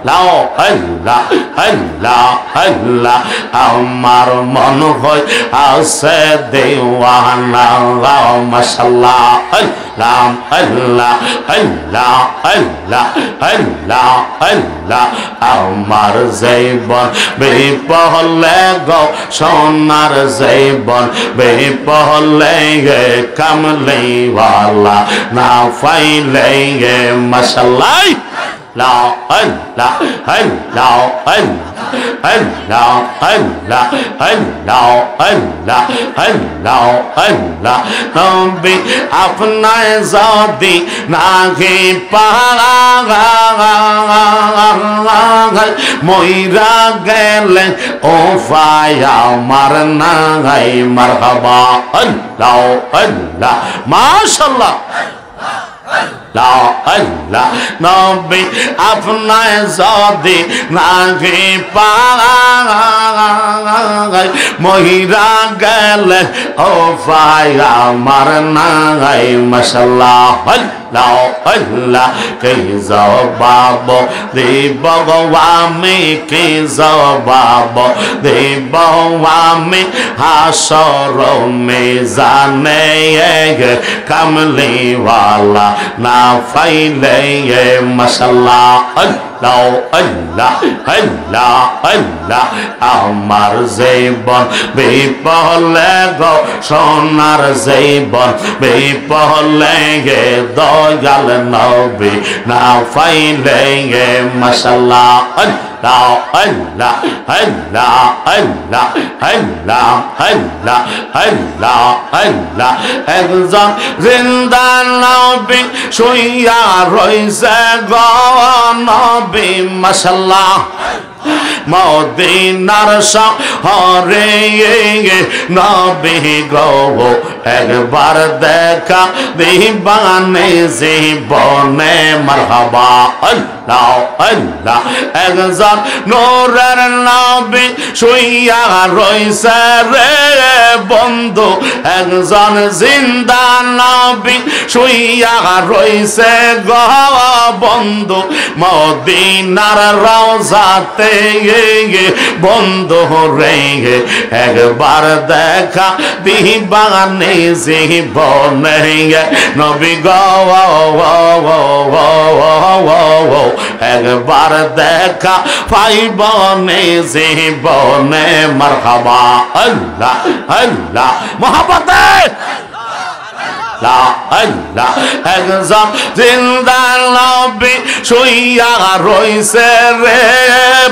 আল্লাহ আল্লাহ আল্লাহ আল্লাহ আমার মন হয় আছে দেওয়ানা মাশাআল্লাহ আল্লাহ আল্লাহ আল্লাহ আল্লাহ আল্লাহ আল্লাহ আমার জীবন বিপহলে গো সোনার জীবন বিপহলে কামলে ওয়ালা না পাইলে মাশাআল্লাহ লা আল্লাহ আল্লাহ আল্লাহ আল্লাহ আল্লাহ আল্লাহ আল্লাহ আল্লাহ নবী আপনায় যদি নাহি পাগল মইরা গেলে ও ফায়া মার নাই মারহাবা আল্লাহ আল্লাহ মাশাআল্লাহ লা আল্লাহ নবী আপনায় যদি নাহি পাগল মহিরা গেলে ও ফায়া মার নাই মাশাআল্লাহ আল্লাহ আল্লাহ কে জবাব দেব আমি কে জবাব দেব আমি হাসর মেজানে কামলি ওয়ালা না পাইলে মাশাআল্লাহ আল্লাহ আল্লাহ আল্লাহ আল্লাহ আমার জীবন বিপহলে গো সোনার জীবন বিপহলে দয়াল নবী না পাইলে মাশাআল্লাহ আল্লাহ আল্লাহ আল্লাহ আল্লাহ আল্লাহ আল্লাহ আল্লাহ আল্লাহ একজন জিন্দা নবী শুইয়া রইছে গো নবী মাশাআল্লাহ মদিনার শহরে নবী গো একবার দেখা দিবানে জীবনে মারহাবা আল্লাহ আল্লাহ একজন নূরের নবী শুইয়া রইছে রে বন্ধু একজন জিন্দা নবী শুইয়া রইছে গো বন্ধু মদিনার রওজাতে বন্ধু রে একবার দেখা দিবানে জীবনে নবী গো একবার দেখা পাইবনে জীবনে মারহাবা আল্লাহ আল্লাহ মোহাব্বতে লা আল্লাহ একজন জিন্দা নবী শুইয়া রইছে রে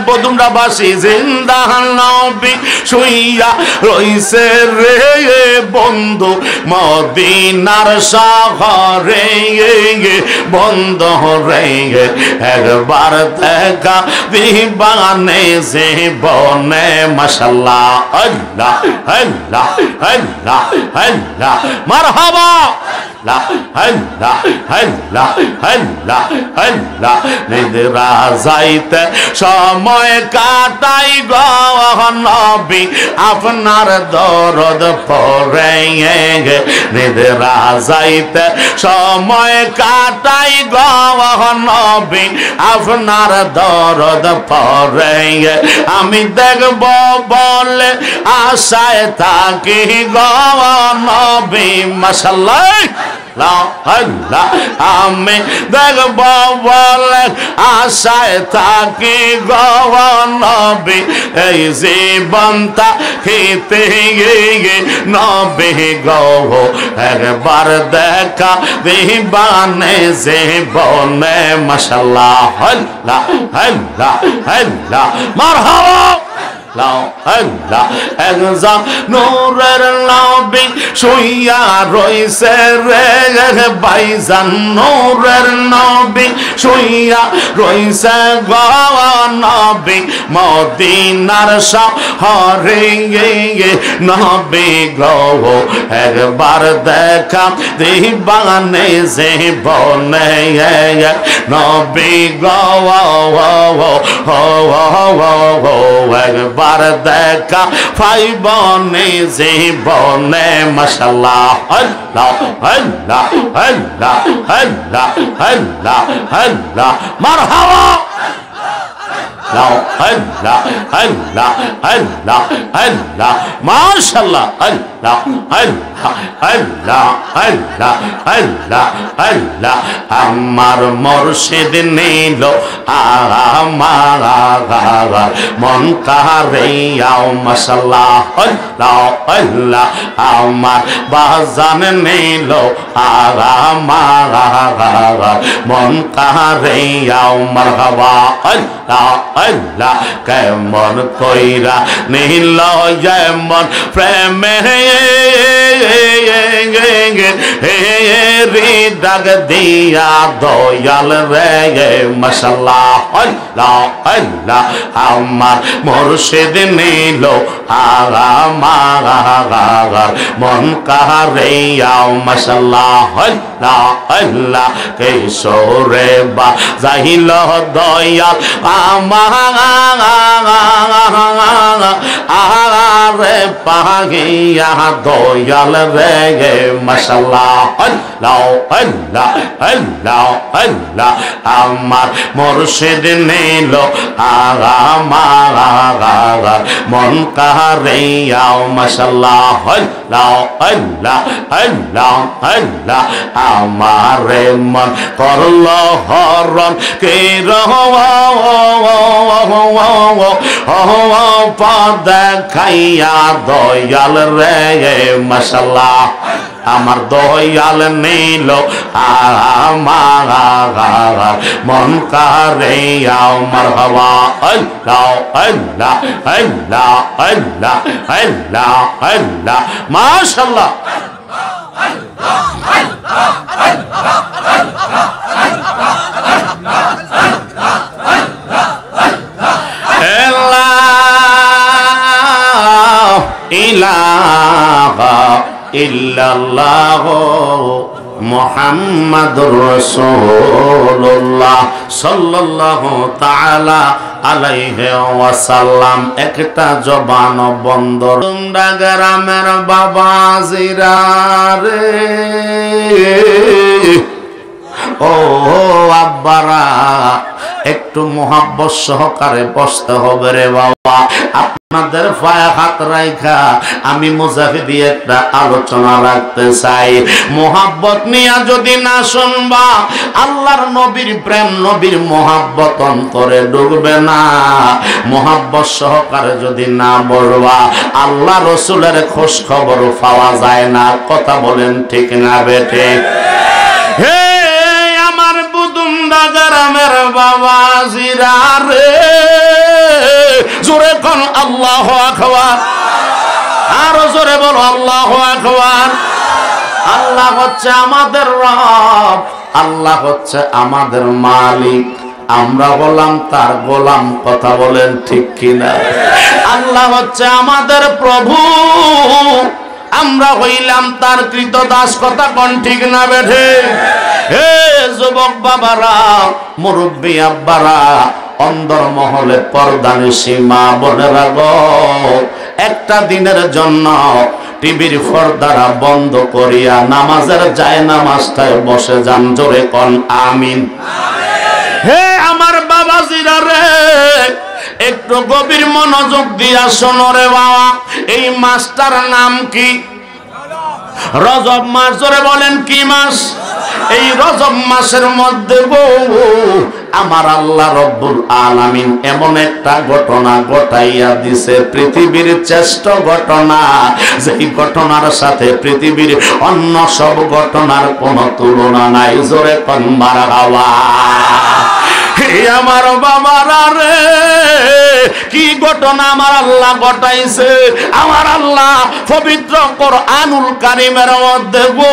বদুমরাবাসী জিন্দা নবী শুইয়া রইছে রে বন্ধু মদিনার শহরে বন্ধু রে একবার দেখা দিবানে জীবনে মাশাআল্লাহ আল্লাহ আল্লাহ আল্লাহ আল্লাহ মারহাবা লা আল্লাহ আল্লাহ আল্লাহ আল্লাহ নিদ্রা যাইতে সময় কাটাই গো নবী আপনার দরদ পড়ে নিদ্রা যাইতে সময় কাটাই গো নবী আপনার দরদ পড়ে আমি দেখব বলে আশায় থাকি গো নবী মাশাআল্লাহ আমি দেখব বলে আশায় থাকি গো নবী এই জীবনটা খেতে নবী গো একবার দেখা দিবানে জীবনে মাশাআল্লাহ আল্লাহ আল্লাহ আল্লাহ মারহাবা আল্লাহ একজন নূরের নবী শুইয়া রইছে রে ভাইজান নূরের নবী শুইয়া রইছে গো নবী মদিনার শহরে নবী গো একবার দেখা দিবানে জীবনে নবী গো একবার দেখা পাইবনে জীবনে মাশাআল্লাহ আল্লাহ আল্লাহ আল্লাহ আল্লাহ আল্লাহ আল্লাহ মারহাবা আল্লাহ আল্লাহ আল্লাহ আল্লাহ আল্লাহ মাশাআল্লাহ আল্লাহ আল্লাহ আল্লাহ আল্লাহ আল্লাহ আল্লাহ আমার মুর্শিদ নিল আমার মন কাহারিয়াও মাশাআল্লাহ আল্লাহ আল্লাহ আমার বাজান নিল আমার মন কাহারিয়াও মারহাবা আল্লাহ আল্লাহ কেমন কইরা নিল যেমন প্রেমে ডাক দিয়া দয়াল রে মাশাআল্লাহ আল্লাহ আল্লাহ আমার মুর্শিদ নিল আমার মন কাহারিয়া মাশাআল্লাহ আল্লাহ আল্লাহ কিশোরে বা যাইল দয়াল আমার আরে পাগিয়া দয়াল রে মাশাআল্লাহ আল্লাহ আল্লাহ আল্লাহ আল্লাহ আমার মুর্শিদ নিল আমার মন কাহারিয়া মাশাআল্লাহ আল্লাহ আল্লাহ আল্লাহ আল্লাহ আমার মন করল হরণ কে পদ খাইয়া দয়াল রে মাশাআল্লাহ আমার দয়াল নিল আমার মন কাহারিয়া মারহাবা আল্লাহ আল্লাহ আল্লাহ আল্লাহ আল্লাহ আল্লাহ মাশাআল্লাহ ইলাহা ইল্লাল্লাহ মুহাম্মাদুর রাসূলুল্লাহ সাল্লাল্লাহু তাআলা আলাইহি ওয়াসাল্লাম। একটা জবান বন্ধ তোমরা গ্রামের বাবাজিরা রে ও আব্বারা একটু মোহাব্বত সহকারে বসতে হবে রে বাবা। আপনাদের পায়ে হাত রাখা আমি মুজাহিদি একটা আলোচনা রাখতে চাই। মোহাব্বত নিয়ে যদি না শুনবা, আল্লাহর নবীর প্রেম নবীর মোহাব্বত অন্তরে ঢুকবে না। মোহাব্বত সহকারে যদি না বলবা, আল্লাহ রসুলের খোঁজ খবর পাওয়া যায় না। কথা বলেন ঠিক না বেঠে? হে আমার বুদুমদা গ্রামের বাবাজিরা রে, জোরে কোন আল্লাহু আকবার, আরো জোরে বলো আল্লাহু আকবার। আল্লাহ হচ্ছে আমাদের রব, আল্লাহ হচ্ছে আমাদের মালিক, আমরা গোলাম তার গোলাম। কথা বলেন ঠিক কিনা? আল্লাহ হচ্ছে আমাদের প্রভু, আমরা হইলাম তার কৃতদাস। কথা কোন ঠিক না বেঠে? হে যুবক বাবারা, মুরব্বী আব্বারা, অন্দর মহলে পর্দানিশী মা বোনেরা গো, একটা দিনের জন্য টিভির পর্দারা বন্ধ করিয়া নামাজের যায় নামাজটায় বসে যান। জোরে কোন আমিন। হে আমার বাবাজিরা রে, একটু গভীর মনোযোগ দিয়া শোনো রে বাবা। এই মাসটার নাম কি? রজব মাস। জোরে বলেন কি মাস? এই রজব মাসের মধ্যে গো আমার আল্লাহ রব্বুল আলামিন এমন একটা ঘটনা ঘটাইয়া দিছে, পৃথিবীর শ্রেষ্ঠ ঘটনা, যেই ঘটনার সাথে পৃথিবীর অন্য সব ঘটনার কোনো তুলনা নাই। জোরে কোন মারহাবা। আমার বাবারা রে, কি ঘটনা আমার আল্লাহ ঘটাইছে। আমার আল্লাহ পবিত্র কোরআনুল কারীমের মধ্যে গো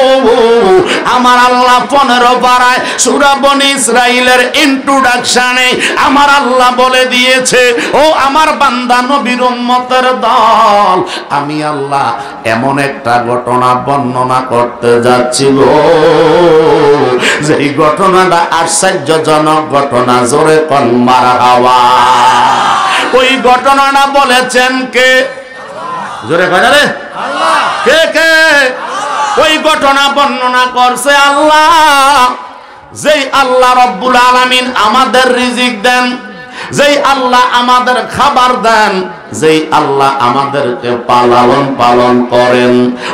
আমার আল্লাহ 15 পারায় সূরা বনী ইসরাইলের ইন্ট্রোডাকশনে আমার আল্লাহ বলে দিয়েছে, ও আমার বান্দা নবীর উম্মতের দল, আমি আল্লাহ এমন একটা ঘটনা বর্ণনা করতে যাচ্ছি গো, যেই ঘটনাটা আশ্চর্যজনক ঘটনা। জোরে কোন মারহাবা। ওই ঘটনাটা বলেছেন কে? জোরে কয় রে আল্লাহ। কে কে? ওই ঘটনা বর্ণনা করছে আল্লাহ। যেই আল্লাহ রব্বুল আলামিন আমাদের রিজিক দেন, যেই আল্লাহ আমাদের খাবার দেন, যেই আল্লাহ আমাদেরকে পালন করেন,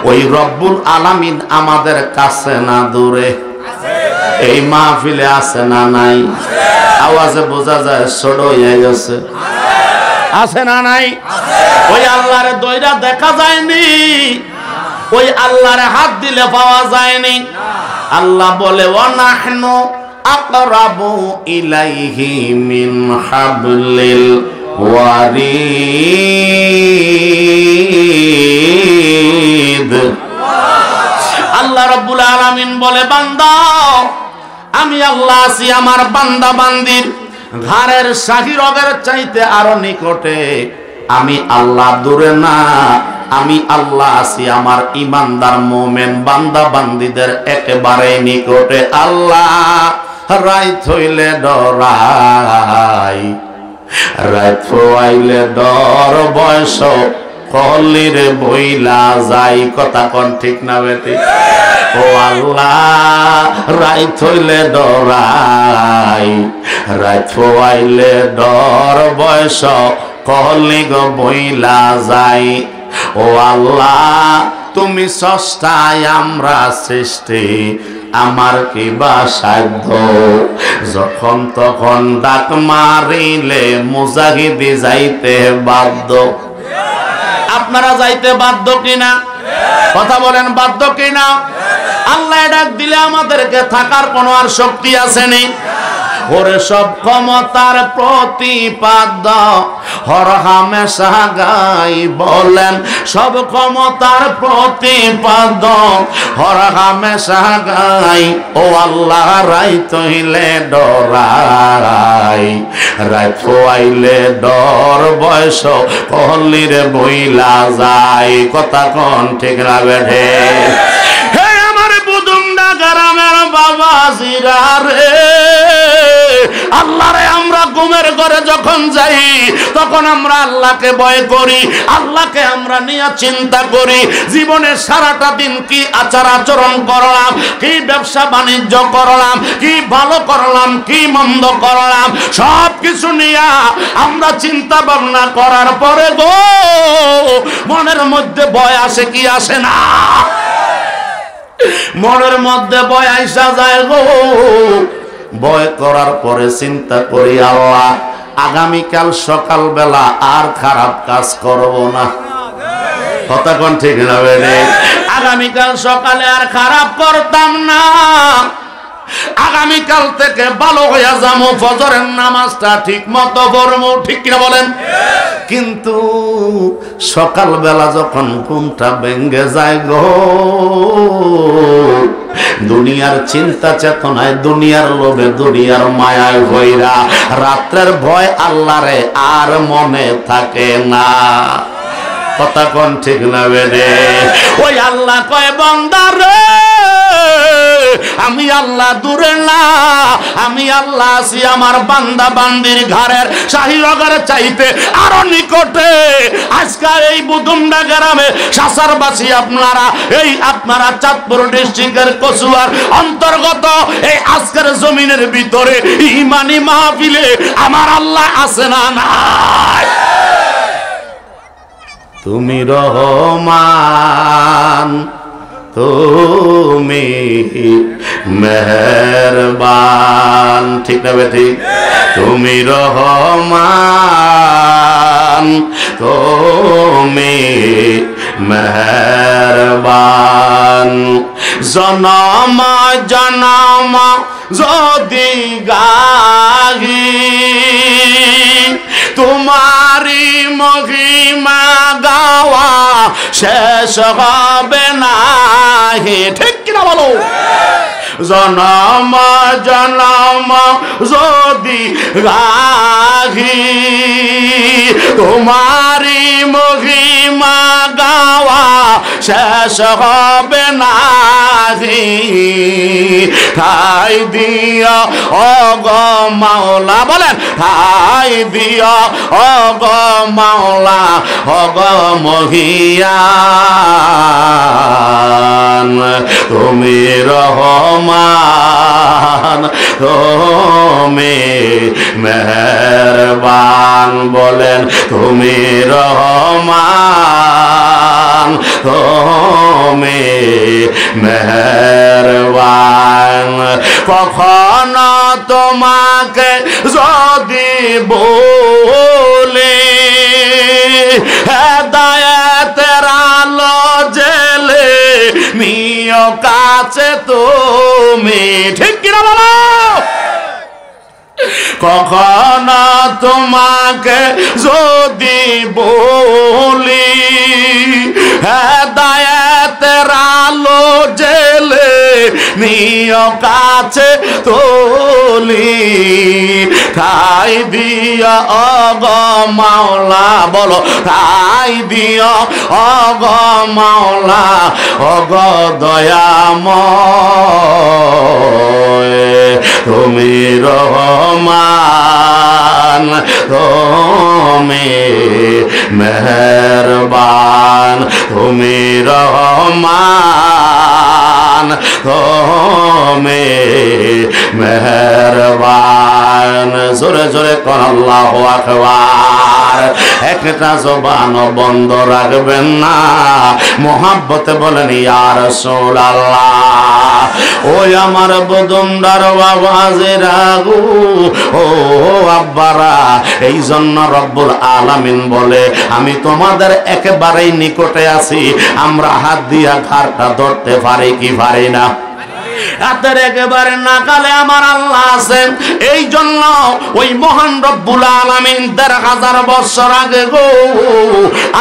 ওই রব্বুল আলামিন আমাদের কাছে না দূরে? এই মাহফিলে আছে না নাই? আওয়াজে বোঝা যায় ছোট হয়ে গেছে। আছে না নাই? ওই আল্লাহরে দইরা দেখা যায়নি, ওই আল্লাহরে হাত দিলে পাওয়া যায়নি। আল্লাহ বলে ওয়ানাহনু আকরাবু ইলাইহি মিন হাবলিল ওয়ারিদ। আল্লাহ রাব্বুল আলামিন বলে বান্দা, আমি আল্লাহ আছি আমার বান্দা বান্দির ঘাড়ের শাহী রগের চাইতে আরো নিকটে। আমি আল্লাহ দূরে না, আমি আল্লাহ আছি আমার ইমানদার মুমিন বান্দা বান্দিদের একেবারে নিকটে। আল্লাহ রাইত হইলে ডরাই, রাইত হইলে ডর, বয়স কলিরে বইলা যাই। কথা কোন ঠিক না বেটি? ও আল্লাহ রাইত হইলে ডরাই, রাইত হইলে ডর, বয়স কলিগ বইলা যাই। ও আল্লাহ তুমি স্রষ্টায় আমরা সৃষ্টি, আমার কি বা সাধ্য? যখন তখন ডাক মারিলে মুজাহিদি যাইতে বাধ্য। আপনারা যাইতে বাধ্য কিনা? কথা বলেন, বাধ্য কিনা? আল্লাহ ডাক দিলে আমাদেরকে থাকার কোনো আর শক্তি আসেনি। ওরে সব ক্ষমতার প্রতিপাদ্য হর হামেশা গাই বলেন, সব ক্ষমতার প্রতিপাদ্য হর হামেশা গাই। ও আল্লাহ রাইত হইলে ডরাই, রাইত আইলে ডর, বয়স কলিরে বইলা যায়। কথা কোন ঠিক না বেঠে? হে আমার বুদুমডা গ্রামের বাবাজিরা রে, আল্লাহরে আমরা ঘুমের ঘরে যখন যাই তখন আমরা আল্লাহকে ভয় করি, আল্লাহকে আমরা নিয়ে চিন্তা করি। জীবনের সারাটা দিন কি আচার আচরণ করলাম, কি ব্যবসা বাণিজ্য করলাম, কি ভালো করলাম, কি মন্দ করলাম, সব কিছু নিয়ে আমরা চিন্তা ভাবনা করার পরে গো মনের মধ্যে ভয় আসে কি আসে না? মনের মধ্যে ভয় আইসা যায় গো। ভয় করার পরে চিন্তা করি আল্লাহ আগামীকাল সকালবেলা আর খারাপ কাজ করব না। কথা কোন ঠিক না বেরে? আগামীকাল সকালে আর খারাপ করতাম না, আগামীকাল থেকে ভালো হইয়া যাবো, ফজরের নামাজটা ঠিক মতো পড়বো। ঠিক কিনা বলেন? কিন্তু সকালবেলা যখন ঘুমটা ভেঙে যায় গো, দুনিয়ার চিন্তা চেতনায়, দুনিয়ার লোভে, দুনিয়ার মায়ায় হইরা রাত্রের ভয় আল্লাহরে আর মনে থাকে না। কথা কোন ঠিক না বেরে? ওই আল্লাহ কয় বান্দা রে, আমি আল্লাহ দূরে না, আমি আল্লাহ আছি আমার বান্দা বান্দির ঘরের শাহী রগের চাইতে আরো নিকটে। আজকাল এই বুদুমডা গ্রামে সাসারবাসী আপনারা, এই আপনারা চাঁদপুর ডিস্ট্রিক্টের কচুয়ার অন্তর্গত এই আজকের জমিনের ভিতরে ইমানি মাহফিলে আমার আল্লাহ আছে না নাই? তুমি রহমান, তুমি মেহেরবান। ঠিক না বেঠি? তুমি রহমান, তুমি মেহেরবান। জনম জনম যদি গাহি তোমারি মহিমা গাওয়া শেষ হবে না। ঠিক কিনা বলো? জনম জনম যদি গাহি তোমারি মহিমা গাওয়া শেষ হবে না ঠাই দিও ও গো মাওলা বলেন ঠাই দিও ও গো মাওলা ও গো মহিয়ান তুমি রহমান তুমি মেহেরবান বলেন তুমি রহমান তুমি মেহেরবান কখনো তোমাকে যদি বলি হেদায়েতের আলো জেলে নিও কাছে তুমি ঠিক কিনা বলো কখনো তোমাকে যদি বলি হেদায়েতের আলো জেলে নিও কাছে তুলি ঠাই দিও ও গো মাওলা বলো ঠাই দিও ও গো মাওলা ও গো দয়াময় তুমি রহমান তুমি মেহেরবান তুমি রহমান তুমি মেহেরবান জোরে জোরে কোন আল্লাহু আকবার একটা জবান বন্ধ রাখবেন না মোহাব্বতে বলেন ইয়া রাসূলুল্লাহ ওই আমার বদনদার বাবা জেরাগু ও আব্বারা এই জন্য রব্বুল আলামিন বলে আমি তোমাদের একেবারেই নিকটে আছি আমরা হাত দিয়া ঘাড়টা ধরতে পারি কি পারি না হাতের একেবারে নাকালে আমার আল্লাহ আছেন এই জন্য ওই মহান রব্বুল আলামিন ১৩,০০০ বছর আগে গো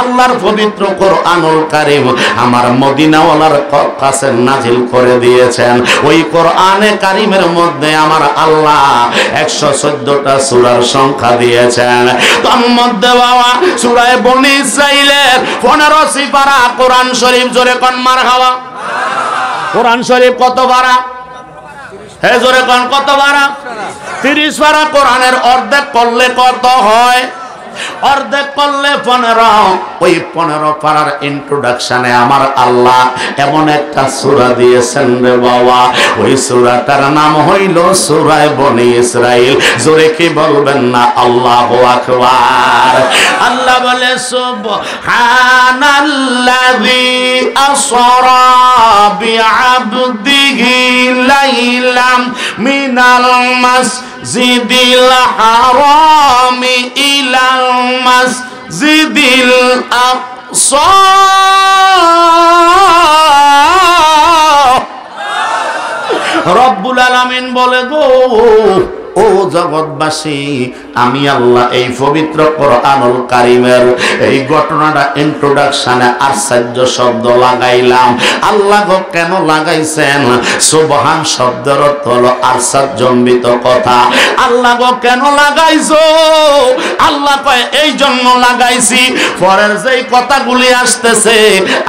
আল্লাহর পবিত্র কোরআনুল কারীম আমার মদিনাওয়ালার কাছে নাজিল করে দিয়েছেন ওই কোরআনে কারীমের মধ্যে আমার আল্লাহ ১১৪টা সূরার সংখ্যা দিয়েছেন তার মধ্যে বাবা সূরা বনী ইসরাঈলের ১৫ সিপারা কোরআন শরীফ জোরে কোন মারহাবা কোরআন শরীফ কত পারা হে জোরে কোন কত পারা 30 পারা কোরআনের অর্ধেক করলে কত হয় অর্ধেক করলে 15 ওই 15 পারার ইন্ট্রোডাকশনে আমার আল্লাহ এমন একটা সূরা দিয়েছেন রে বাবা ওই সূরাটার নাম হইল সূরা বনী ইসরাঈল জোরে কি বলবেন না আল্লাহু আকবার আল্লাহ বলে সুবহানাল্লাযী আসরা বিআবদিহি লাইলাম মিনাল মাসজিদিল হারামি ইলাল মাসজিদিল আকসা রব্বুল আলামিন বলে গো ও জগৎবাসী আমি আল্লাহ এই পবিত্র কোরআনুল কারীমের এই ঘটনাটা ইন্ট্রোডাকশনে আশ্চর্য শব্দ লাগাইলাম আল্লাহ গো কেন লাগাইছেন সুবহান শব্দের অর্থ হলো আশ্চর্যজনিত কথা আল্লাহ গো কেন লাগাইছো আল্লাহ কয় এই জন্য লাগাইছি পরের যেই কথাগুলি আসতেছে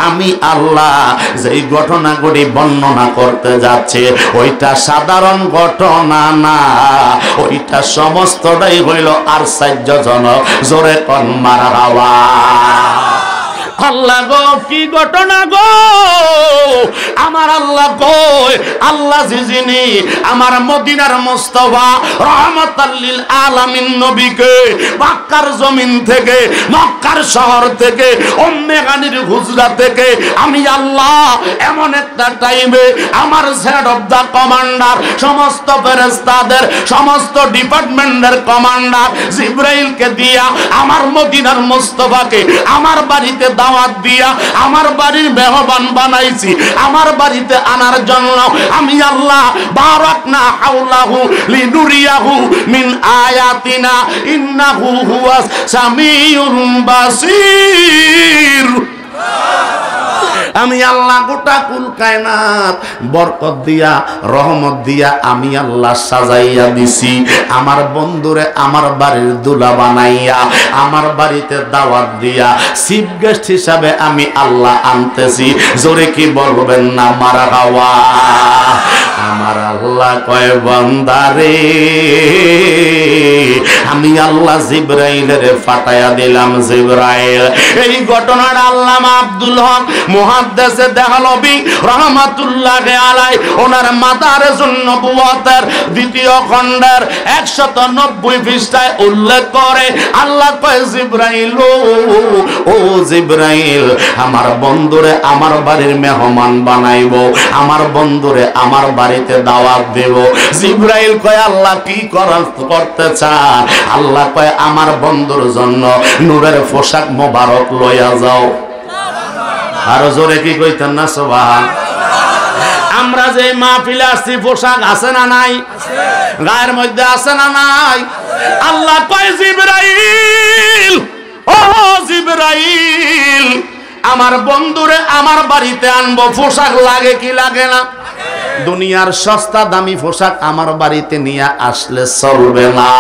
আমি আল্লাহ যেই ঘটনাগুলি বর্ণনা করতে যাচ্ছে ওইটা সাধারণ ঘটনা না ওইটা সমস্তটাই হইল আশ্চর্যজনক জোরে কোন মারহাবা আল্লাহ গো কি ঘটনা গো আমার আল্লাহ কই আল্লাহ যিনি আমার মদিনার মুস্তাফা রাহমাতাল লিল আলামিন নবীকে মক্কার জমিন থেকে মক্কার শহর থেকে উম্মে গানির হুজরা থেকে আমি আল্লাহ এমন একটা টাইমে আমার হেড অফ দা কমান্ডার সমস্ত ফেরেশতাদের সমস্ত ডিপার্টমেন্টের কমান্ডার জিবরাইলকে দিয়া আমার মদিনার মুস্তাফাকে আমার বাড়িতে দাওয়াত দিয়া আমার বাড়ির মেহমান বানাইছি আমার বাড়িতে আনার জন্য আমি আল্লাহ বারাকনা হাওলাহু লিনুরিয়াহু মিন আয়াতিনা ইন্নাহু হুয়াস সামিউল বাসীর আমি আল্লাহ গোটা কুল কায়নাত বরকত দিয়া রহমত দিয়া আমি আল্লাহ সাজাইয়া দিছি। আমার বন্ধুরে আমার বাড়ির দুলা বানাইয়া আমার বাড়িতে দাওয়াত দিয়া চিফ গেস্ট হিসাবে আমি আল্লাহ আনতেছি। জোরে কি বলবেন না মারহাবা। আমার আল্লাহ কয় বান্দারে আমি আল্লাহ জিবরাইলের ফাটায়া দিলাম। জিবরাইল এই ঘটনাটা আল্লামা আব্দুল হক মুহাদ্দিসে দেহলভী রাহমাতুল্লাহি আলাইহি ওনার মাদারিজুন নবুওয়াতের দ্বিতীয় খণ্ডের 190 পৃষ্ঠায় উল্লেখ করে আল্লাহ কয় জিবরাইল ও জিবরাইল আমার বন্ধুরে আমার বাড়ির মেহমান বানাইবো, আমার বন্ধুরে আমার বাড়িতে দাওয়াত দেব। জিবরাইল কয় আল্লাহ কি করতে চান? আল্লাহ কয় আমার বন্ধুর জন্য নূরের পোশাক মোবারক লইয়া যাও। আরো জোরে কি কইতেন না সুবহান। আমরা যে মাহফিলে আসছি পোশাক আছে না নাই? গায়ের মধ্যে আছে না নাই? আল্লাহ কয় জিবরাইল ও জিবরাইল আমার বন্ধুরে আমার বাড়িতে আনবো, পোশাক লাগে কি লাগে না? দুনিয়ার সস্তা দামি পোশাক আমার বাড়িতে নিয়ে আসলে চলবে না।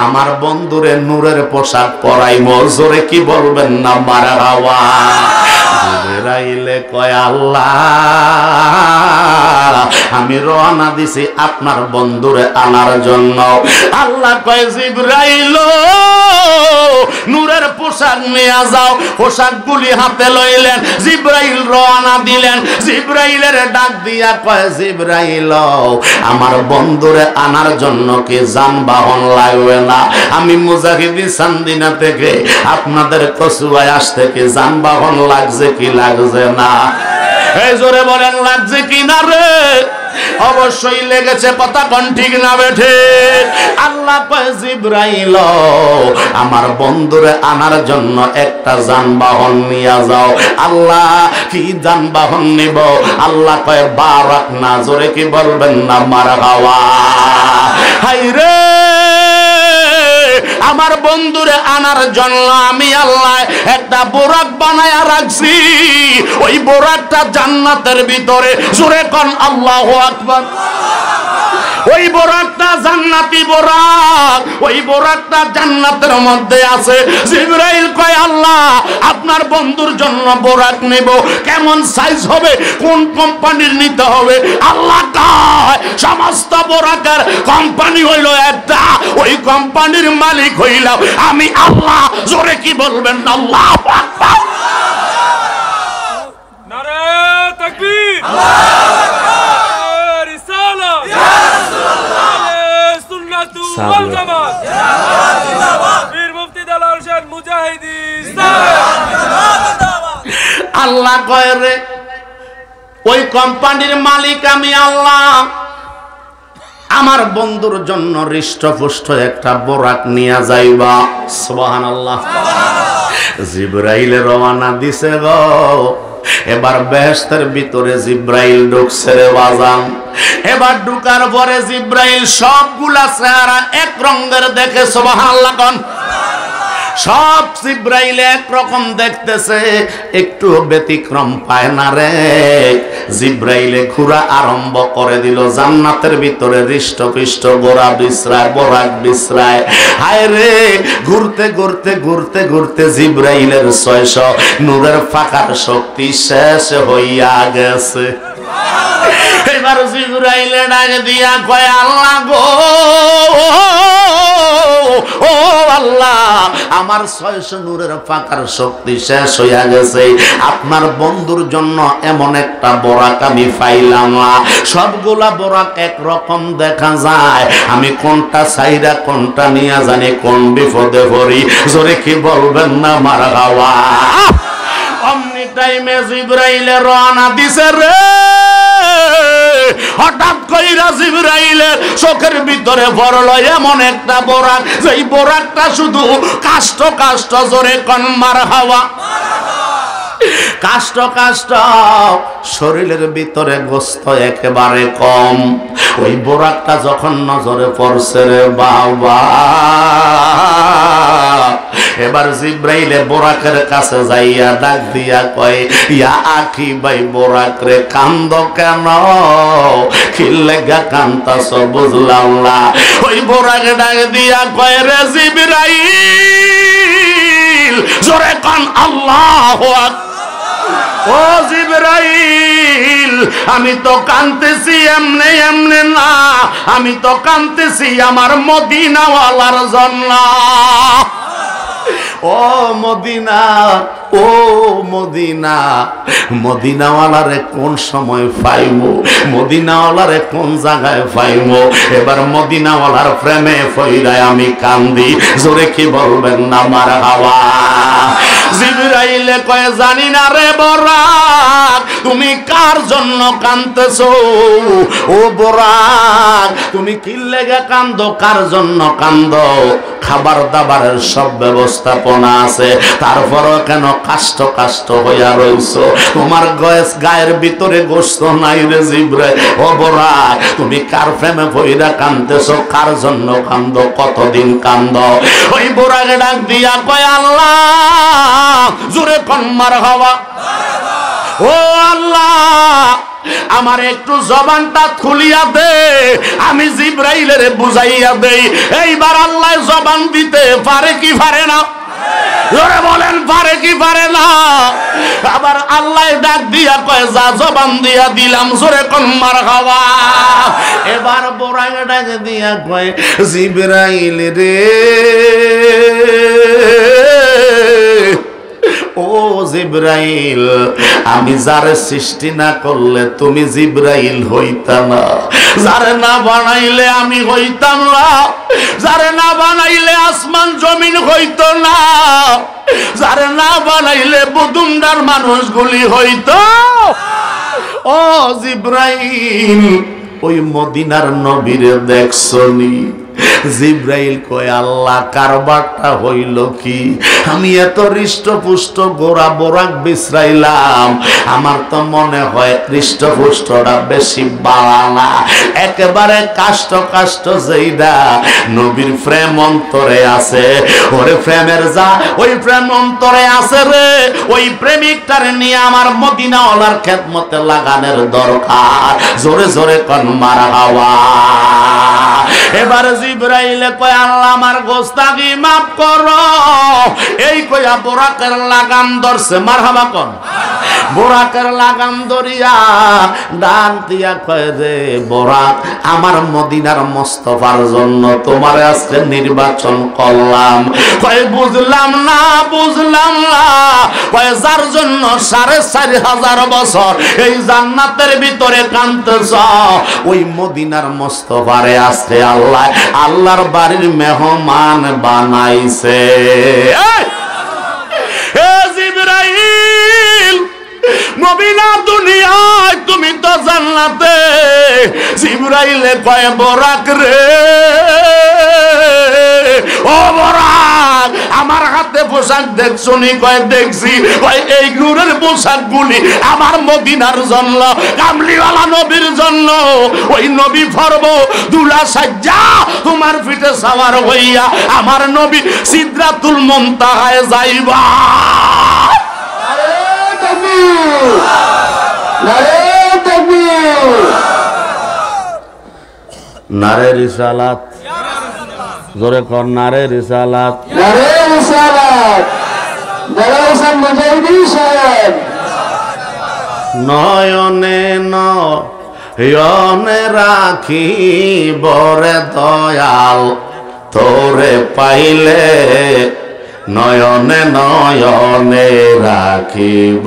আমার বন্ধুরে নূরের পোশাক পরাইবো। জোরে কি বলবেন না মারহাবা। জিবরাইলে কয় আল্লাহ আমি রওনা দিছি আপনার বন্ধুরে আনার জন্য। আল্লাহ কয় জিবরাইল নূরের পোশাক নিয়ে যাও। পোশাকগুলি হাতে লইলেন, জিবরাইল রওনা দিলেন। জিবরাইলের ডাক দিয়া কয় জিবরাইল আমার বন্ধুরে আনার জন্য কি যানবাহন লাগবে না? আমি মুজাহিদি চান্দিনা থেকে আপনাদের কচুয়ায় আসতে কি যানবাহন লাগছে কি লাগছে না? এই জোরে বলেন লাগছে কি না রে? অবশ্যই লেগেছে, কথা কোন ঠিক না বেঠে? আল্লাহ কয় জিবরাইল আমার বন্ধুরে আনার জন্য একটা যানবাহন নিয়ে যাও। আল্লাহ কি যানবাহন নিব? আল্লাহ কয় বারাক না। জোরে কি বলবেন না মারহাবা। হাই রে আমার বন্ধুরে আনার জন্য আমি আল্লাহ একটা বোরাক বানায়া রাখছি। ওই বোরাকটা জান্নাতের ভিতরে। জোরে কোন আল্লাহু আকবার। ওই বোরাকটা জান্নাতি বোরাক, ওই বোরাকটা জান্নাতের মধ্যে আছে। জিবরাইল কয় আল্লাহ আপনার বন্ধুর জন্য বোরাক নেব, কেমন সাইজ হবে, কোন কোম্পানির নিতে হবে? আল্লাহ কয় সমস্ত বোরাকের কোম্পানি হইল একটা, ওই কোম্পানির মালিক হইলাম আমি আল্লাহ। জোরে কি বলবেন আল্লাহু আকবার। নারে তাকবীর, আল্লাহু আকবার, রিসালাত ইয়া রাসূলুল্লাহ, সুন্নাতু ওয়াল জামাত জিন্দাবাদ, পীর মুফতি দালাল শাহ মুজাহিদি জিন্দাবাদ। আল্লাহ কয় রে ওই কোম্পানির মালিক আমি আল্লাহ। আমার বন্ধুর জন্য হৃষ্টপুষ্ট একটা বোরাক নিয়ে যাইবা। সুবহানাল্লাহ। জিবরাইল রওনা দিছে গো। এবার বেহেশতের ভিতরে জিবরাইল ঢুকছে রে বাজান। এবার ঢুকার পরে জিবরাইল সবগুলা চেহারা এক রঙের দেখে। সুবহানাল্লাহ কোন। সব জিবরাইল একরকম দেখতেছে, একটু ব্যতিক্রম পায় না রে। জিবরাইলে ঘোরা আরম্ভ করে দিল। জান্নাতের ভিতরে হৃষ্টপুষ্ট গোরা বিশ্রায়, বোরাক বিশ্রায়। হায় রে ঘুরতে ঘুরতে ঘুরতে ঘুরতে জিবরাইলের 600 নূরের ফাঁকার শক্তি শেষ হইয়া গেছে। এবার জিবরাইলে ডাক দিয়া কয় আল্লাহ গো, ও আল্লাহ আমার 600 নূরের ফাঁকার শক্তি শেষ হইয়া গেছে। আপনার বন্ধুর জন্য এমন একটা বোরাক আমি পাইলাম না। সবগুলা বোরাক একরকম দেখা যায়। আমি কোনটা চাইরা কোনটা নিয়ে জানি কোন বিপদে পড়ি। জোরে কি বলবেন না মারহাবা। অমনি টাইমে জিবরাইলে রওনা দিছে রে। হঠাৎ কইরা জিবরাইলের চোখের ভিতরে পড়লো এমন একটা বোরাক, যেই বোরাকটা শুধু কাষ্ট কাষ্ট। জোরে কোন মারহাবা। কাষ্ট কাষ্ট, শরীরের ভিতরে গোস্ত একেবারে কম। ওই বোরাকটা যখন নজরে পড়ছে রে বাবা, এবার জিব্রাইলে বোরাকের কাছে যাইয়া ডাক দিয়া কয়, ইয়া আখি ভাই বোরাক রে, কান্দ কেন? কি লাগা কান্তাছ বুঝলাম না। ওই বোরাক ডাক দিয়া কয়, রে জিব্রাইল, জোরে কান আল্লাহু আকবার। ও জিবরাইল, আমি তো কাঁদতেছি এমনে এমনে না, আমি তো কাঁদতেছি আমার মদিনাওয়ালার জন্য। ও মদিনা, ও মদিনা, মদিনাওয়ালারে কোন সময় পাইমু, মদিনাওয়ালারে কোন জায়গায় পাইমু? এবার মদিনাওয়ালার প্রেমে পইড়ায় আমি কান্দি। জোরে কি বলবেন না মারহাবা। জিবরাইলে কয়, জানি না রে বোরাক, তুমি কার জন্য কাঁদতেছো? ও বোরাক, তুমি কি লেগে কান্দো, কার জন্য কান্দো? খাবার দাবারের সব ব্যবস্থাপনা আছে, তারপরও কেন কাষ্ট কাষ্ট হইয়া রইছো? তোমার গায়ের ভিতরে গোশত নাই রে জিবরাইল। ও বোরাক, তুমি কার প্রেমে পইড়া কাঁদতেছো, কার জন্য কান্দো, কতদিন কান্দো? ওই বোরাক ডাক দিয়া কয়, আল্লাহ, জোরে কোন মারহাবা। ও আল্লাহ, আমার একটু জবানটা খুলিয়া দে, আমি জিবরাইলের বুঝাইয়া দেই। এইবার আল্লাহ জবান দিতে পারে কি পারে না? জোরে বলেন, পারে কি পারে না? আবার আল্লাহ ডাক দিয়া কয়, যা জবান দিয়া দিলাম। জোরে কোন মারহাবা। এবার বোরাক ডাক দিয়া কয়, জিবরাইল রে, ও জিবরাইল, আমি যারে সৃষ্টি না করলে তুমি জিবরাইল হইতা না, যারে না বানাইলে আমি হইতাম না, যারে না বানাইলে আসমান জমিন হইতো না, যারে না বানাইলে বুদুমদার মানুষগুলি হইতো। ও জিবরাইল, ওই মদিনার নবীরে দেখছনি? জিবরাইল কয়, আল্লাহ, কারবারটা হইল কি? আমি এত হৃষ্টপুষ্ট গোরা বোরাক বিশ্রাইলাম, আমার তো মনে হয় হৃষ্টপুষ্টটা বেশি বাড়ানা, একেবারে কাষ্ট কাষ্ট যেইটা নবীর প্রেম অন্তরে আছে। ওরে প্রেমের যা ওই প্রেম অন্তরে আছে রে, ওই প্রেমিকটারে নিয়ে আমার মদিনাওয়ালার খেদমতে লাগানোর দরকার। জোরে জোরে কোন মারহাবা। এবার জিবরাইলে কয়, আল্লাহ, আমার গোস্তাগি মাফ করো। এই কইয়া বোরাকের লাগাম ধরছে। মারহাবা কোন। বোরাকের লাগাম ধরিয়া ডান দিয়া কয়, রে বোরাক, আমার মদিনার মোস্তফার জন্য তোমার আজকে নির্বাচন করলাম। কয়, বুঝলাম না, বুঝলাম না। কয়, যার জন্য 4500 বছর এই জান্নাতের ভিতরে কাঁদতেছ, ওই মদিনার মোস্তফারে আজকে আল্লাহ আল্লাহর বাড়ির মেহমান বানাইছে। জিবরাইল, নবী না দুনিয়ায়, তুমি তো জান্নাতে। জিবরাইলে কয়, বোরাক রে, ও বোরাক, আমার হাতে পোশাক দেখছো নি? কয়, দেখছি। কয়, এই নূরের পোশাক গুলি আমার মদিনার জন্য, কামলিওয়ালা নবীর জন্য। ওই নবী ফরব দুলা সাজ্জা তোমার পিঠে সাওয়ার হইয়া আমার নবী সিদরাতুল মুনতাহায় যাইবা। নারে রিসালাত। জোরে কর, নারে রিসালাত। নয়নে নয়নে রাখি বরে দয়াল, তোরে পাইলে নয়নে নয়নে রাখিব।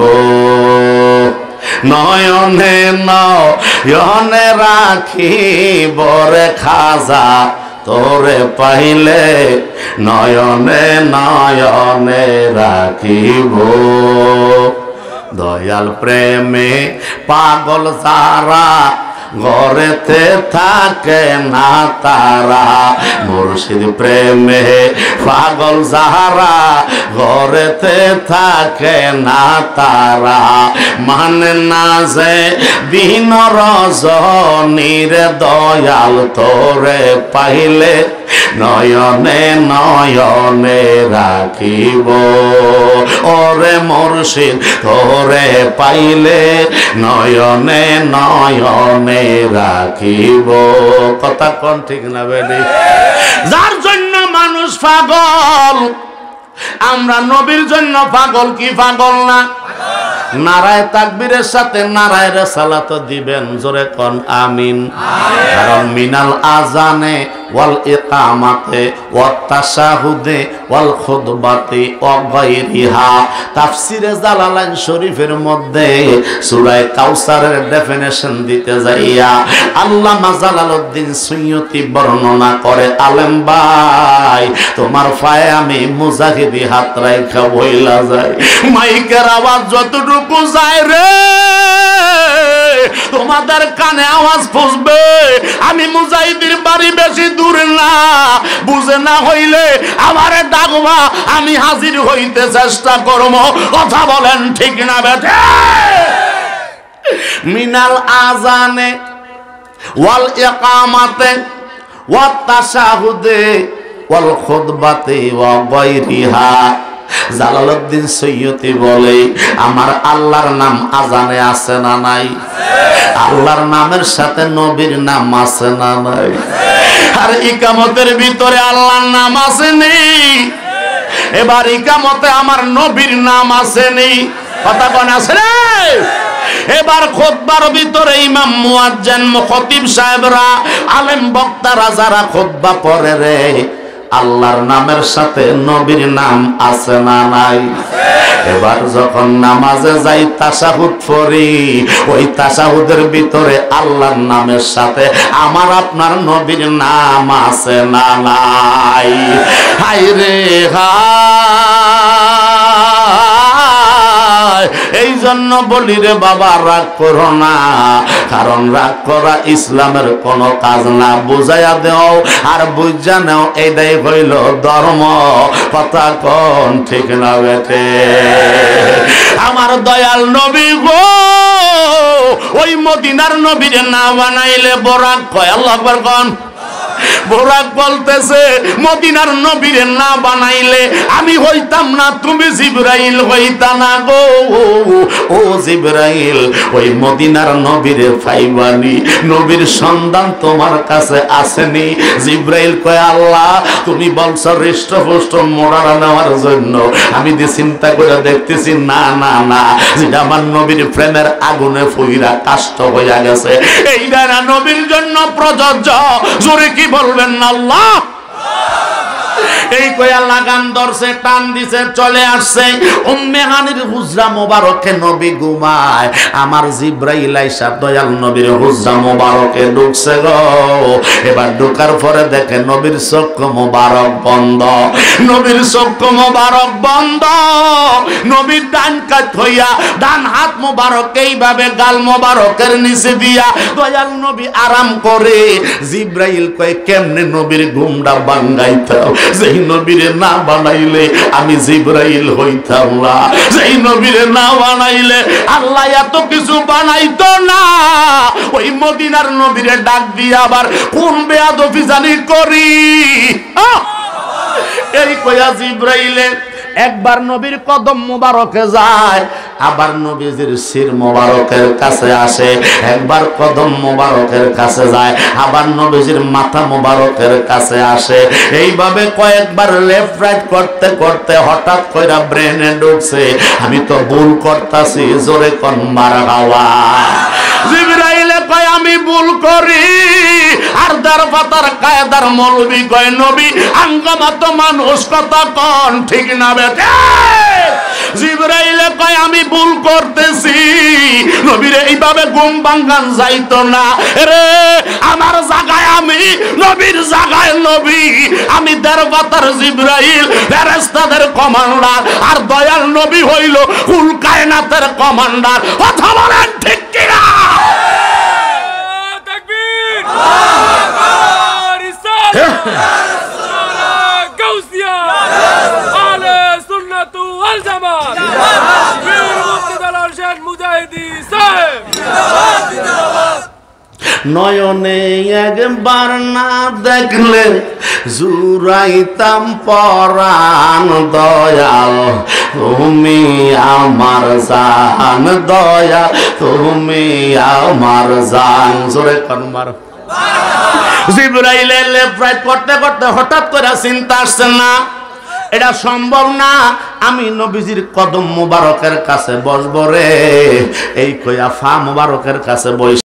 নয়নে নয়নে রাখিব রে খাজা, তোরে পাইলে নয়নে নয়নে রাখিব। দয়াল প্রেমে পাগল যারা, ঘরেতে থাকে না তারা। মুর্শিদ প্রেমে পাগল যারা, ঘরেতে থাকে না তারা। মানে না যে দিন রজনীর দয়াল, তোরে পাইলে নয়নে নয়নে রাখিব ওরে মুর্শিদ তোরে পাইলে নয়নে নয়নে রাখিব। কথা কোন ঠিক না বেডি? যার জন্য মানুষ পাগল, আমরা নবীর জন্য পাগল কি পাগল না? নারায়ে তাকবীরের সাথে নারায়ে রিসালাত দিবেন, জোরে কোন আমিন। কারণ মিনাল আযানে ওয়াল ইকামাতে ওয়াত তাশাহুদে ওয়াল খুতবাতে ওয়া গায়রিহা। তাফসিরে জালালাইন শরীফের মধ্যে সূরা কাউসারের ডেফিনিশন দিতে যাইয়া আল্লামা জালালউদ্দিন সুয়ুতি বর্ণনা করে, আলেম ভাই তোমার পায়ে আমি মুজাহিদি হাত রাইখা বইলা যাই, মাইকের আওয়াজ যতটুকু যায় রে তোমাদের কানে আওয়াজ পৌঁছবে। আমি মুজাহিদির বাড়ি বেশি দূর না, বুঝে না হইলে আমারে ডাকবা, আমি হাজির হইতে চেষ্টা করব। কথা বলেন ঠিক না বেঠে? মিনাল আযানে ওয়াল ইকামাতে ওয়াত তাশাহুদে ওয়াল খুতবাতে ওয়া গায়রিহা। জালালউদ্দিন সৈয়দী বলে আমার আল্লাহর নাম আজানে আছে না নাই? আল্লাহর নামের সাথে নবীর নাম আছে না নাই? আর ইকামতের ভিতরে আল্লাহর নাম আছে নি? এবার ইকামতে আমার নবীর নাম আছে নি? কথা কোন আছে রে? এবার খুতবার ভিতরে ইমাম মুয়াজ্জিন খতিব সাহেবরা আলেম বক্তারা যারা খুতবা পড়ে রে, আল্লাহর নামের সাথে নবীর নাম আছে না নাই? এবার যখন নামাজে যাই তাশাহুদ পড়ি, ওই তাশাহুদের ভিতরে আল্লাহর নামের সাথে আমার আপনার নবীর নাম আছে না নাই? হায় রে হায়, এই জন্য বলি রে বাবা রাগ করো না, কারণ রাগ করা ইসলামের কোন কাজ না। বুঝাইয়া দেও আর বুঝা নেও, এটাই হইল ধর্ম। কথা কোন ঠিক না বেটে? আমার দয়াল নবী গো, ওই মদিনার নবীর না বানাইলে বরাক কয়। আল্লাহু আকবার কোন? বোরাক বলতেছে মদিনার নবীর না বানাইলে আমি হইতাম না, তুমি জিবরাইল হইতা না গো। ও জিবরাইল, ওই মদিনার নবীর পাইবানি, নবীর সন্ধান তোমার কাছে আসেনি? জিবরাইল কয় আল্লাহ তুমি বলছো হৃষ্টপুষ্ট মোড়ার নেওয়ার জন্য, আমি যে চিন্তা করে দেখতেছি না না না, যেটা আমার নবীর প্রেমের আগুনে ফুইরা কাষ্ট হইয়া গেছে, এইটা না নবীর জন্য প্রযোজ্য। জোরে কি বলবেন না আল্লাহ? এই কয়া লাগাম ধরছে, টান দিছে, চলে আসছে উম্মে হানির হুজরা মোবারকে নবী ঘুমায়। আমার জিবরাইল আইসা দয়াল নবীর হুজরা মোবারকে ঢুকছে গো। এবার ঢোকার পরে দেখে নবীর চক্ষু মোবারক বন্ধ, নবীর চক্ষু মোবারক বন্ধ। নবীর ডান কাত হইয়া ডান হাত মোবারক এইভাবে গাল মোবারকের নিচে দিয়া দয়াল নবী আরাম করে। জিবরাইল কয় কেমনে নবীর ঘুমটা ভাঙাইতাম, যেই নবীরে না বানাইলে আমি জিবরাইল হইতাম না, যেই নবীরে না বানাইলে আল্লাহ এত কিছু বানাইতো না। ওই মদিনার নবীরে ডাক দিয়ে আবার কোন বেয়াদবি জানি করি। এই কয়া জিবরাইলে একবার নবীর কদম মোবারকে যায়, আবার নবীজির শির মোবারকের কাছে আসে, একবার কদম মোবারকের কাছে যায়, আবার নবীজির মাথা মোবারকের কাছে আসে। এইভাবে কয়েকবার লেফট রাইট করতে করতে হঠাৎ কইরা ব্রেনে ঢুকছে আমি তো ভুল করতাছি। জোরে কোন মারহাবা। জিবরাইলে কয় আমি ভুল করি, আর দারবাতার কায়দার মৌলবি কয় নবী আঙ্গমাত মানুষ, কথা কোন ঠিক না বেটা? জিবরাইলে কয় আমি ভুল করতেছি, নবীর এইভাবে ঘুম ভাঙান যাইতো না রে। আমার জায়গায় আমি, নবীর জায়গায় নবী, আমি দারবাতার জিবরাইল, ফেরেশতাদের কমান্ডার, আর দয়াল নবী হইল কুল কায়নাতের কমান্ডার। কথা বলেন ঠিক কিনা? নয়নে একবার না দেখলে জুরাইতাম পরাণ দয়াল তুমি আমার জান দয়াল তুমি আমার জান জোরে কনমার জিবরাইলের লেফট করতে করতে হঠাৎ করে চিন্তা আসছে না এটা সম্ভব না আমি নবীজির কদম মুবারকের কাছে বসবো রে এই কইয়া ফা মুবারকের কাছে বসে